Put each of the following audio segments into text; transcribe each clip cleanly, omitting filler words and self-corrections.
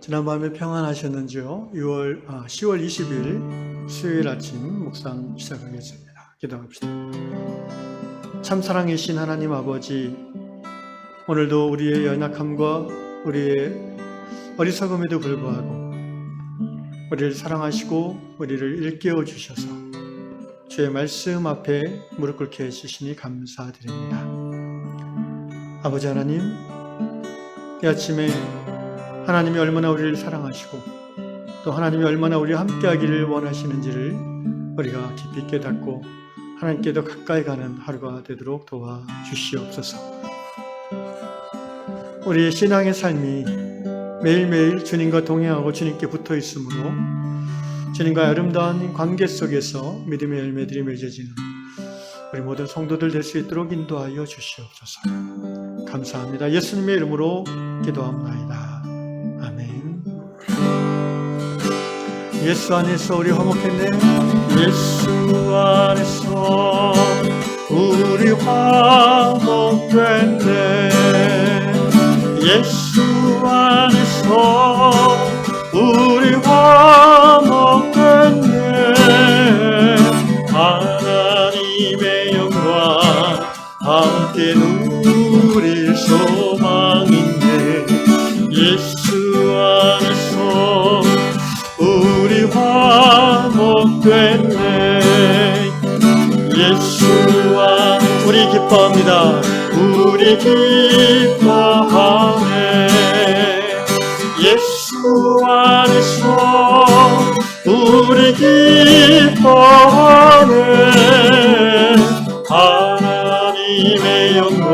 지난밤에 평안하셨는지요? 10월 20일 수요일 아침 묵상 시작하겠습니다. 기도합시다. 참 사랑이신 하나님 아버지, 오늘도 우리의 연약함과 우리의 어리석음에도 불구하고 우리를 사랑하시고 우리를 일깨워 주셔서 주의 말씀 앞에 무릎 꿇게 해주시니 감사드립니다. 아버지 하나님, 이 아침에 하나님이 얼마나 우리를 사랑하시고 또 하나님이 얼마나 우리와 함께하기를 원하시는지를 우리가 깊이 깨닫고 하나님께 더 가까이 가는 하루가 되도록 도와주시옵소서. 우리의 신앙의 삶이 매일매일 주님과 동행하고 주님께 붙어 있으므로 주님과의 아름다운 관계 속에서 믿음의 열매들이 맺어지는 우리 모든 성도들 될 수 있도록 인도하여 주시옵소서. 감사합니다. 예수님의 이름으로 기도합나이다. 아멘. 예수 안에서 우리 화목했네. 예수 안에서 우리 화목됐네. 예수 안에서 우리 화목됐네. 하나님의 영광 함께 누릴 소망인데 예수 안에서 우리 화목됐네. 예수 안에서 우리 기뻐합니다. 우리 기뻐하네. 예수 안에서 우리 기뻐하네. 하나님의 영광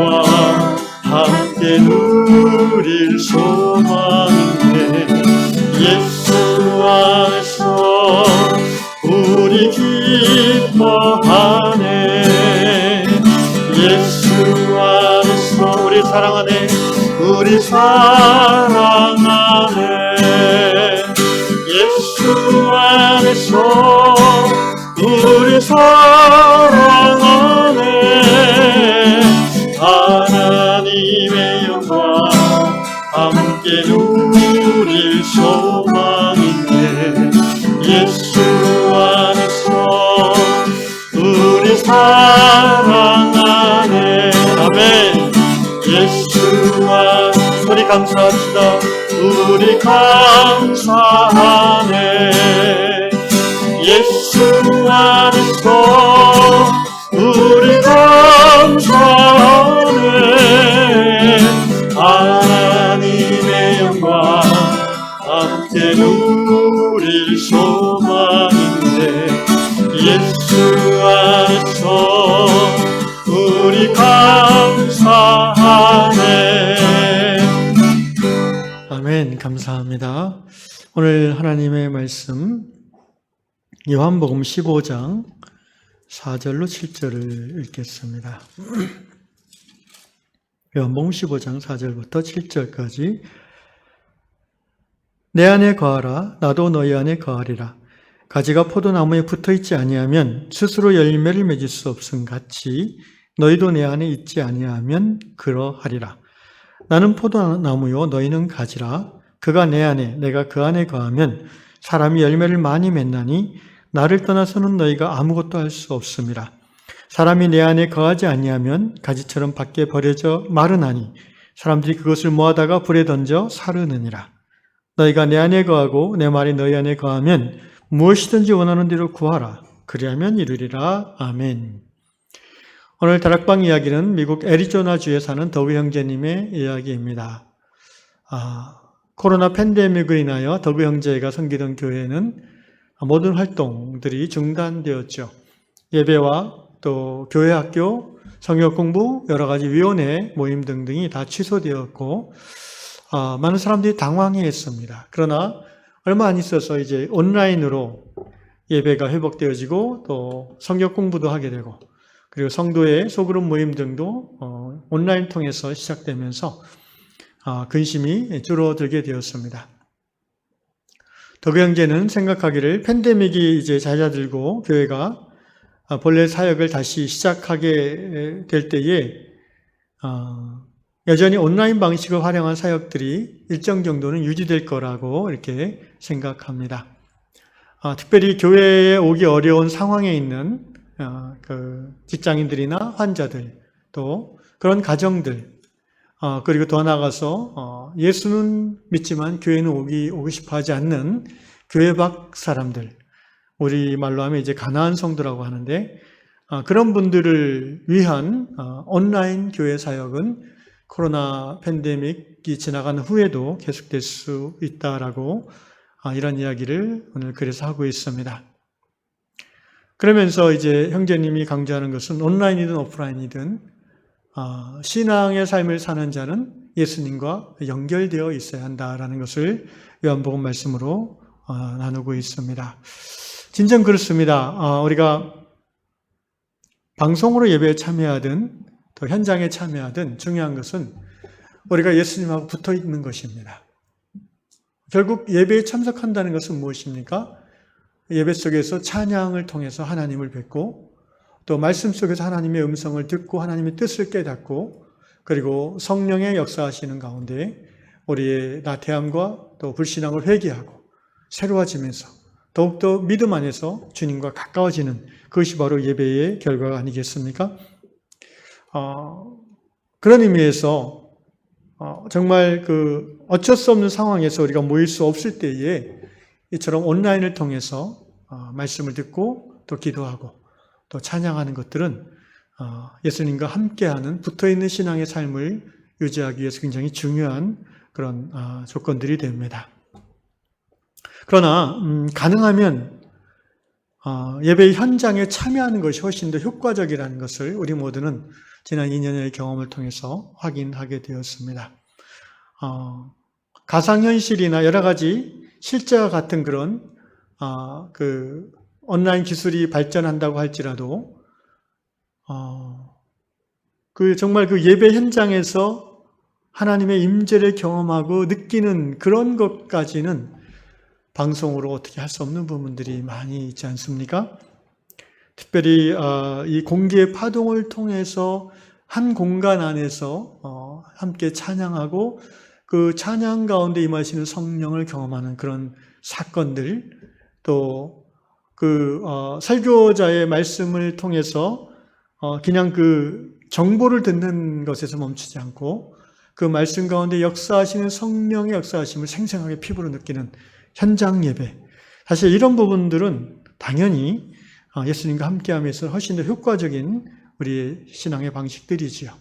함께 누릴 소망인데 예수 안에서 우리 기뻐하네. 예수 안에서 우리 사랑하네. 우리 사랑하네. 예수 안에서 우리 사랑하네. 하나님의 영광 함께 누릴 소망인데 예수 안에서 우리 사랑하네. 아멘. 예수 안에서 우리 감사합시다. 우리 감사하네. 예수 안에서 우리 감사하네. 하나님의 영광 함께 누릴 소망인데 예수 안에서 우리 감사하네. 아멘. 감사합니다. 오늘 하나님의 말씀 요한복음 15장 4절로 7절을 읽겠습니다. 요한복음 15장 4절부터 7절까지. 내 안에 거하라. 나도 너희 안에 거하리라. 가지가 포도나무에 붙어있지 아니하면 스스로 열매를 맺을 수 없음 같이 너희도 내 안에 있지 아니하면 그러하리라. 나는 포도나무요 너희는 가지라. 그가 내 안에 내가 그 안에 거하면 사람이 열매를 많이 맺나니 나를 떠나서는 너희가 아무것도 할 수 없음이라. 사람이 내 안에 거하지 아니하면 가지처럼 밖에 버려져 마르나니 사람들이 그것을 모아다가 불에 던져 사르느니라. 너희가 내 안에 거하고 내 말이 너희 안에 거하면 무엇이든지 원하는 대로 구하라. 그리하면 이루리라. 아멘. 오늘 다락방 이야기는 미국 애리조나주에 사는 더그 형제님의 이야기입니다. 코로나 팬데믹으로 인하여 더그 형제가 섬기던 교회는 모든 활동들이 중단되었죠. 예배와 또 교회 학교, 성역 공부, 여러 가지 위원회 모임 등등이 다 취소되었고 많은 사람들이 당황했습니다. 그러나 얼마 안 있어서 이제 온라인으로 예배가 회복되어지고 또 성역 공부도 하게 되고 그리고 성도의 소그룹 모임 등도 온라인 통해서 시작되면서 근심이 줄어들게 되었습니다. 더그 형제는 생각하기를 팬데믹이 이제 잦아들고 교회가 본래 사역을 다시 시작하게 될 때에 여전히 온라인 방식을 활용한 사역들이 일정 정도는 유지될 거라고 이렇게 생각합니다. 특별히 교회에 오기 어려운 상황에 있는 그 직장인들이나 환자들, 또 그런 가정들, 그리고 더 나아가서 예수는 믿지만 교회는 오고 싶어 하지 않는 교회 밖 사람들, 우리 말로 하면 이제 가나안 성도라고 하는데, 그런 분들을 위한 온라인 교회 사역은 코로나 팬데믹이 지나간 후에도 계속될 수 있다라고 이런 이야기를 오늘 그래서 하고 있습니다. 그러면서 이제 형제님이 강조하는 것은 온라인이든 오프라인이든 신앙의 삶을 사는 자는 예수님과 연결되어 있어야 한다라는 것을 요한복음 말씀으로 나누고 있습니다. 진정 그렇습니다. 우리가 방송으로 예배에 참여하든 또 현장에 참여하든 중요한 것은 우리가 예수님하고 붙어 있는 것입니다. 결국 예배에 참석한다는 것은 무엇입니까? 예배 속에서 찬양을 통해서 하나님을 뵙고 또 말씀 속에서 하나님의 음성을 듣고 하나님의 뜻을 깨닫고 그리고 성령의 역사하시는 가운데 우리의 나태함과 또 불신앙을 회개하고 새로워지면서 더욱더 믿음 안에서 주님과 가까워지는 그것이 바로 예배의 결과가 아니겠습니까? 그런 의미에서 정말 어쩔 수 없는 상황에서 우리가 모일 수 없을 때에 이처럼 온라인을 통해서 말씀을 듣고 또 기도하고 또 찬양하는 것들은 예수님과 함께하는 붙어있는 신앙의 삶을 유지하기 위해서 굉장히 중요한 그런 조건들이 됩니다. 그러나 가능하면 예배 현장에 참여하는 것이 훨씬 더 효과적이라는 것을 우리 모두는 지난 2년의 경험을 통해서 확인하게 되었습니다. 가상현실이나 여러 가지 실제와 같은 그런 온라인 기술이 발전한다고 할지라도 정말 예배 현장에서 하나님의 임재를 경험하고 느끼는 그런 것까지는 방송으로 어떻게 할 수 없는 부분들이 많이 있지 않습니까? 특별히 이 공기의 파동을 통해서 한 공간 안에서 함께 찬양하고 그 찬양 가운데 임하시는 성령을 경험하는 그런 사건들, 또 설교자의 말씀을 통해서 그냥 정보를 듣는 것에서 멈추지 않고 그 말씀 가운데 역사하시는 성령의 역사하심을 생생하게 피부로 느끼는 현장 예배. 사실 이런 부분들은 당연히 예수님과 함께하면서 훨씬 더 효과적인 우리의 신앙의 방식들이지요.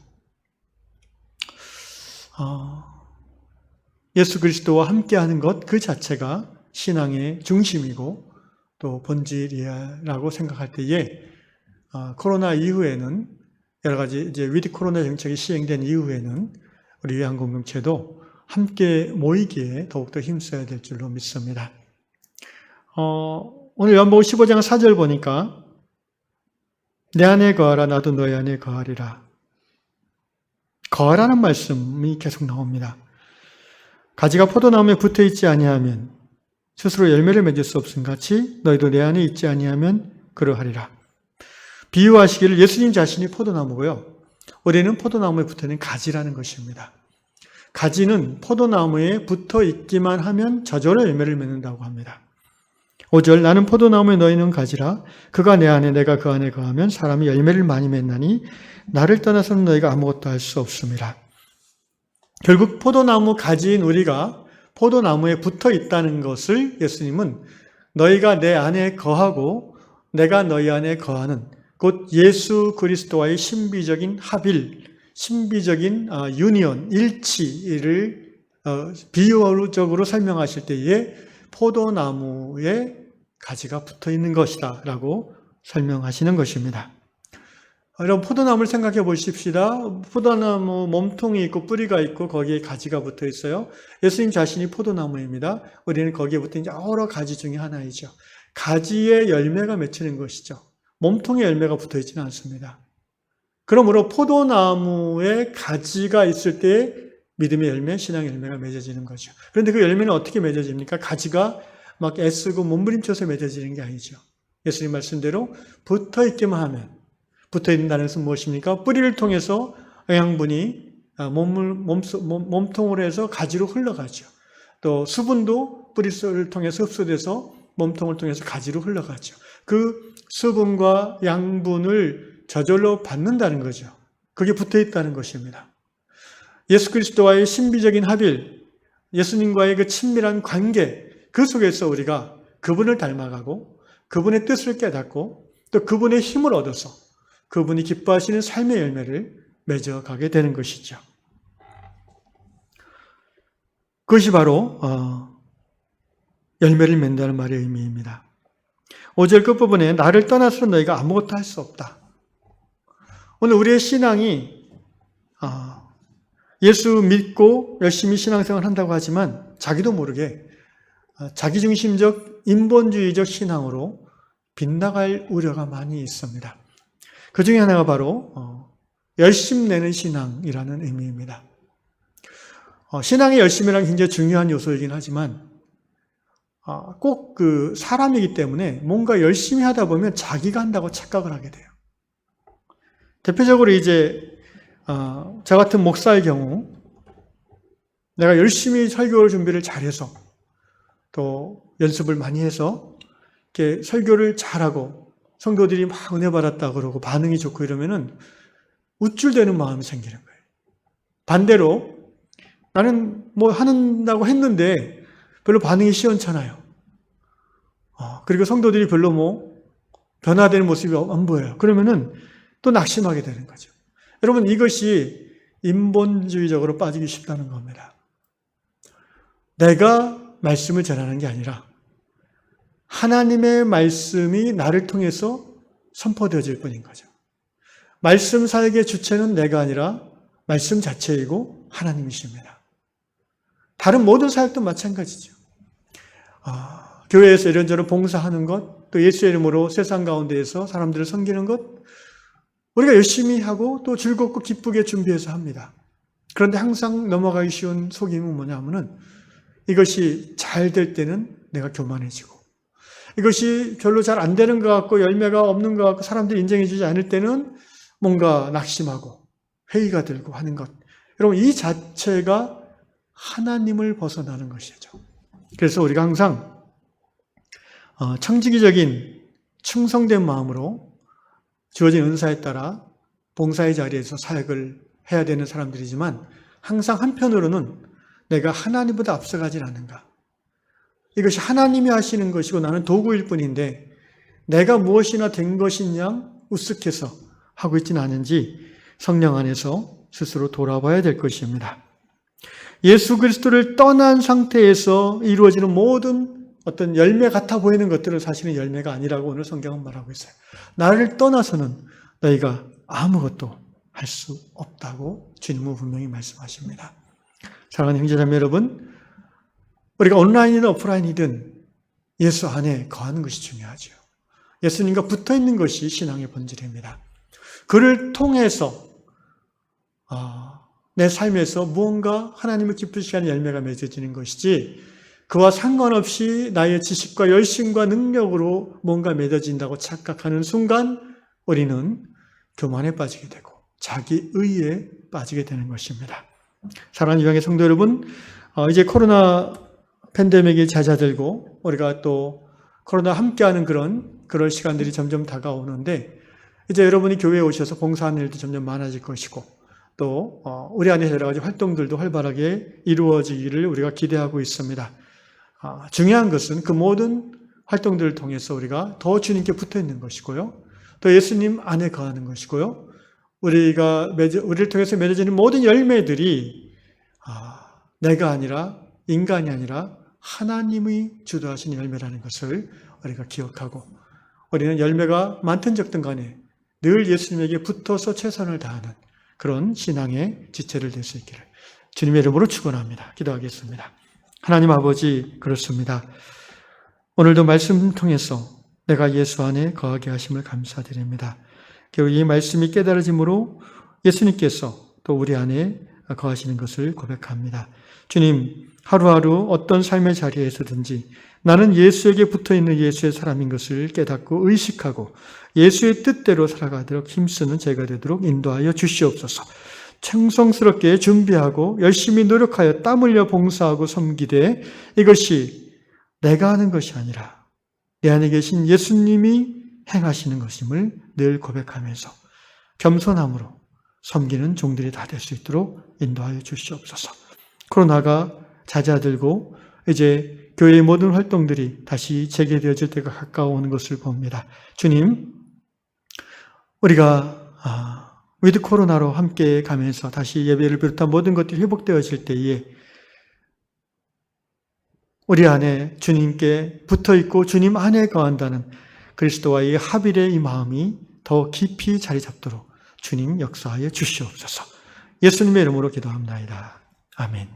예수 그리스도와 함께하는 것 그 자체가 신앙의 중심이고 또 본질이라고 생각할 때에 코로나 이후에는 여러 가지 이제 위드 코로나 정책이 시행된 이후에는 우리 요한공동체도 함께 모이기에 더욱더 힘써야 될 줄로 믿습니다. 오늘 요한복음 15장 4절 보니까 내 안에 거하라 나도 너희 안에 거하리라. 거하라는 말씀이 계속 나옵니다. 가지가 포도나무에 붙어있지 아니하면 스스로 열매를 맺을 수 없음 같이 너희도 내 안에 있지 아니하면 그러하리라. 비유하시기를 예수님 자신이 포도나무고요. 우리는 포도나무에 붙어있는 가지라는 것입니다. 가지는 포도나무에 붙어 있기만 하면 저절로 열매를 맺는다고 합니다. 5절 나는 포도나무에 너희는 가지라. 그가 내 안에 내가 그 안에 거하면 사람이 열매를 많이 맺나니 나를 떠나서는 너희가 아무것도 할 수 없음이라. 결국 포도나무 가지인 우리가 포도나무에 붙어 있다는 것을 예수님은 너희가 내 안에 거하고 내가 너희 안에 거하는 곧 예수 그리스도와의 신비적인 합일, 신비적인 유니온, 일치를 비유적으로 설명하실 때에 포도나무에 가지가 붙어 있는 것이다 라고 설명하시는 것입니다. 여러분 포도나무를 생각해 보십시다. 포도나무 몸통이 있고 뿌리가 있고 거기에 가지가 붙어 있어요. 예수님 자신이 포도나무입니다. 우리는 거기에 붙어 있는 여러 가지 중에 하나이죠. 가지에 열매가 맺히는 것이죠. 몸통에 열매가 붙어 있지는 않습니다. 그러므로 포도나무에 가지가 있을 때 믿음의 열매, 신앙의 열매가 맺어지는 거죠. 그런데 그 열매는 어떻게 맺어집니까? 가지가 막 애쓰고 몸부림쳐서 맺어지는 게 아니죠. 예수님 말씀대로 붙어 있기만 하면, 붙어 있는다는 것은 무엇입니까? 뿌리를 통해서 영양분이 몸통으로 해서 가지로 흘러가죠. 또 수분도 뿌리를 통해서 흡수돼서 몸통을 통해서 가지로 흘러가죠. 그 수분과 양분을 저절로 받는다는 거죠. 그게 붙어 있다는 것입니다. 예수 그리스도와의 신비적인 합일, 예수님과의 그 친밀한 관계, 그 속에서 우리가 그분을 닮아가고 그분의 뜻을 깨닫고 또 그분의 힘을 얻어서 그분이 기뻐하시는 삶의 열매를 맺어가게 되는 것이죠. 그것이 바로 열매를 맺는다는 말의 의미입니다. 5절 끝부분에 나를 떠나서 너희가 아무것도 할 수 없다. 오늘 우리의 신앙이 예수 믿고 열심히 신앙생활을 한다고 하지만 자기도 모르게 자기중심적 인본주의적 신앙으로 빗나갈 우려가 많이 있습니다. 그 중에 하나가 바로 열심내는 신앙이라는 의미입니다. 신앙의 열심이란 굉장히 중요한 요소이긴 하지만 꼭 그 사람이기 때문에 뭔가 열심히 하다 보면 자기가 한다고 착각을 하게 돼요. 대표적으로 이제 저 같은 목사의 경우 내가 열심히 설교 준비를 잘해서 또 연습을 많이 해서 이렇게 설교를 잘하고 성도들이 막 은혜 받았다 그러고 반응이 좋고 이러면은 우쭐대는 마음이 생기는 거예요. 반대로 나는 뭐 한다고 했는데 별로 반응이 시원찮아요. 그리고 성도들이 별로 뭐 변화되는 모습이 안 보여요. 그러면은 또 낙심하게 되는 거죠. 여러분, 이것이 인본주의적으로 빠지기 쉽다는 겁니다. 내가 말씀을 전하는 게 아니라 하나님의 말씀이 나를 통해서 선포되어질 뿐인 거죠. 말씀 사역의 주체는 내가 아니라 말씀 자체이고 하나님이십니다. 다른 모든 사역도 마찬가지죠. 교회에서 이런저런 봉사하는 것, 또 예수의 이름으로 세상 가운데에서 사람들을 섬기는 것, 우리가 열심히 하고 또 즐겁고 기쁘게 준비해서 합니다. 그런데 항상 넘어가기 쉬운 속임은 뭐냐면은 이것이 잘 될 때는 내가 교만해지고, 이것이 별로 잘 안 되는 것 같고 열매가 없는 것 같고 사람들이 인정해 주지 않을 때는 뭔가 낙심하고 회의가 들고 하는 것. 여러분, 이 자체가 하나님을 벗어나는 것이죠. 그래서 우리가 항상 청지기적인 충성된 마음으로 주어진 은사에 따라 봉사의 자리에서 사역을 해야 되는 사람들이지만 항상 한편으로는 내가 하나님보다 앞서가질 않는가. 이것이 하나님이 하시는 것이고 나는 도구일 뿐인데 내가 무엇이나 된 것이냐 우습해서 하고 있지는 않은지 성령 안에서 스스로 돌아봐야 될 것입니다. 예수 그리스도를 떠난 상태에서 이루어지는 모든 어떤 열매 같아 보이는 것들은 사실은 열매가 아니라고 오늘 성경은 말하고 있어요. 나를 떠나서는 너희가 아무것도 할 수 없다고 주님은 분명히 말씀하십니다. 사랑하는 형제자매 여러분, 우리가 온라인이든 오프라인이든 예수 안에 거하는 것이 중요하죠. 예수님과 붙어있는 것이 신앙의 본질입니다. 그를 통해서 내 삶에서 무언가 하나님을 기쁘시게 하는 열매가 맺어지는 것이지 그와 상관없이 나의 지식과 열심과 능력으로 뭔가 맺어진다고 착각하는 순간 우리는 교만에 빠지게 되고 자기 의에 빠지게 되는 것입니다. 사랑하는 유형의 성도 여러분, 이제 코로나 팬데믹이 잦아들고 우리가 또 코로나 함께하는 그런 시간들이 점점 다가오는데 이제 여러분이 교회에 오셔서 봉사하는 일도 점점 많아질 것이고 또 우리 안에서 여러 가지 활동들도 활발하게 이루어지기를 우리가 기대하고 있습니다. 중요한 것은 그 모든 활동들을 통해서 우리가 더 주님께 붙어 있는 것이고요. 또 예수님 안에 거하는 것이고요. 우리를 통해서 맺어지는 모든 열매들이 내가 아니라 인간이 아니라 하나님이 주도하신 열매라는 것을 우리가 기억하고 우리는 열매가 많든 적든 간에 늘 예수님에게 붙어서 최선을 다하는 그런 신앙의 지체를 될 수 있기를 주님의 이름으로 축원합니다. 기도하겠습니다. 하나님 아버지, 그렇습니다. 오늘도 말씀 통해서 내가 예수 안에 거하게 하심을 감사드립니다. 결국 이 말씀이 깨달아짐으로 예수님께서 또 우리 안에 거하시는 것을 고백합니다. 주님, 하루하루 어떤 삶의 자리에서든지 나는 예수에게 붙어있는 예수의 사람인 것을 깨닫고 의식하고 예수의 뜻대로 살아가도록 힘쓰는 제가 되도록 인도하여 주시옵소서. 충성스럽게 준비하고 열심히 노력하여 땀 흘려 봉사하고 섬기되 이것이 내가 하는 것이 아니라 내 안에 계신 예수님이 행하시는 것임을 늘 고백하면서 겸손함으로 섬기는 종들이 다 될 수 있도록 인도하여 주시옵소서. 코로나가 잦아들고 이제 교회의 모든 활동들이 다시 재개되어질 때가 가까워오는 것을 봅니다. 주님, 우리가 위드 코로나로 함께 가면서 다시 예배를 비롯한 모든 것들이 회복되어질 때에 우리 안에 주님께 붙어있고 주님 안에 거한다는 그리스도와의 합일의 이 마음이 더 깊이 자리 잡도록 주님 역사하여 주시옵소서. 예수님의 이름으로 기도합니다. 아멘.